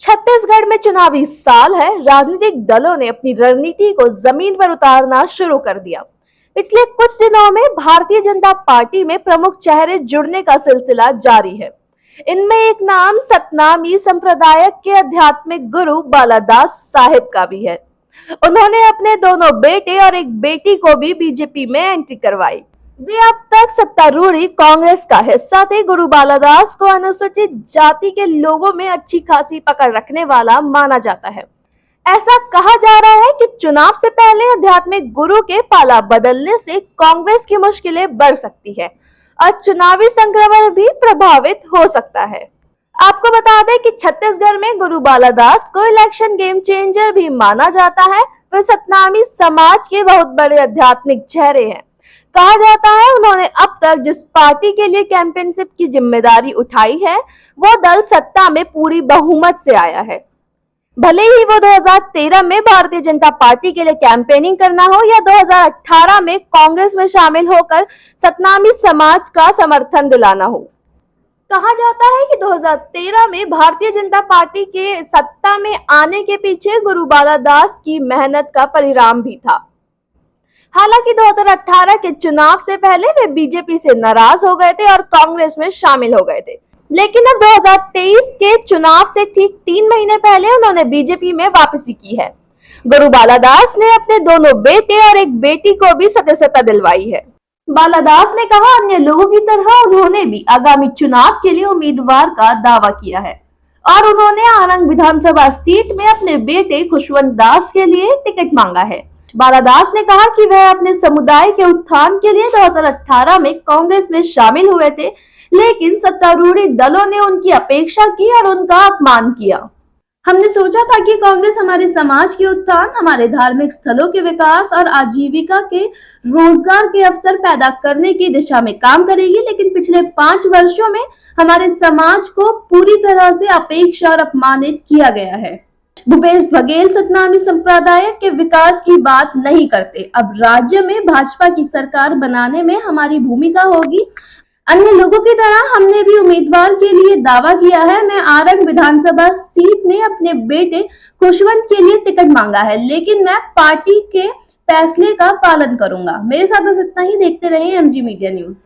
छत्तीसगढ़ में चुनावी साल है। राजनीतिक दलों ने अपनी रणनीति को जमीन पर उतारना शुरू कर दिया। पिछले कुछ दिनों में भारतीय जनता पार्टी में प्रमुख चेहरे जुड़ने का सिलसिला जारी है। इनमें एक नाम सतनामी संप्रदाय के आध्यात्मिक गुरु बालादास साहिब का भी है। उन्होंने अपने दोनों बेटे और एक बेटी को भी बीजेपी में एंट्री करवाई। वे अब तक सत्तारूढ़ कांग्रेस का हिस्सा थे। गुरु बालादास को अनुसूचित जाति के लोगों में अच्छी खासी पकड़ रखने वाला माना जाता है। ऐसा कहा जा रहा है कि चुनाव से पहले आध्यात्मिक गुरु के पाला बदलने से कांग्रेस की मुश्किलें बढ़ सकती है और चुनावी संक्रमण भी प्रभावित हो सकता है। आपको बता दें कि छत्तीसगढ़ में गुरु बालादास को इलेक्शन गेम चेंजर भी माना जाता है। वे सतनामी समाज के बहुत बड़े आध्यात्मिक चेहरे हैं। कहा जाता है उन्होंने अब तक जिस पार्टी के लिए कैंपेनशिप की जिम्मेदारी उठाई है वो दल सत्ता में पूरी बहुमत से आया है। भले ही वो 2013 में भारतीय जनता पार्टी के लिए कैंपेनिंग करना हो या 2018 में कांग्रेस में शामिल होकर सतनामी समाज का समर्थन दिलाना हो। कहा जाता है कि 2013 में भारतीय जनता पार्टी के सत्ता में आने के पीछे गुरु बालादास की मेहनत का परिणाम भी था। हालांकि 2018 के चुनाव से पहले वे बीजेपी से नाराज हो गए थे और कांग्रेस में शामिल हो गए थे, लेकिन अब 2023 के चुनाव से ठीक 3 महीने पहले उन्होंने बीजेपी में वापसी की है। गुरु बालादास ने अपने दोनों बेटे और एक बेटी को भी सदस्यता दिलवाई है। बालादास ने कहा अन्य लोगों की तरह उन्होंने भी आगामी चुनाव के लिए उम्मीदवार का दावा किया है और उन्होंने आरंग विधानसभा सीट में अपने बेटे खुशवंत दास के लिए टिकट मांगा है। बालादास ने कहा कि वह अपने समुदाय के उत्थान के लिए 2018 में कांग्रेस में शामिल हुए थे, लेकिन सत्तारूढ़ दलों ने उनकी अपेक्षा की और उनका अपमान किया। हमने सोचा था कि कांग्रेस हमारे समाज के उत्थान, हमारे धार्मिक स्थलों के विकास और आजीविका के रोजगार के अवसर पैदा करने की दिशा में काम करेगी, लेकिन पिछले 5 वर्षों में हमारे समाज को पूरी तरह से अपेक्षा और अपमानित किया गया है। भूपेश बघेल सतनामी संप्रदाय के विकास की बात नहीं करते। अब राज्य में भाजपा की सरकार बनाने में हमारी भूमिका होगी। अन्य लोगों की तरह हमने भी उम्मीदवार के लिए दावा किया है। मैं आरंग विधानसभा सीट में अपने बेटे खुशवंत के लिए टिकट मांगा है, लेकिन मैं पार्टी के फैसले का पालन करूंगा। मेरे साथ बस इतना ही। देखते रहिए एमजी मीडिया न्यूज।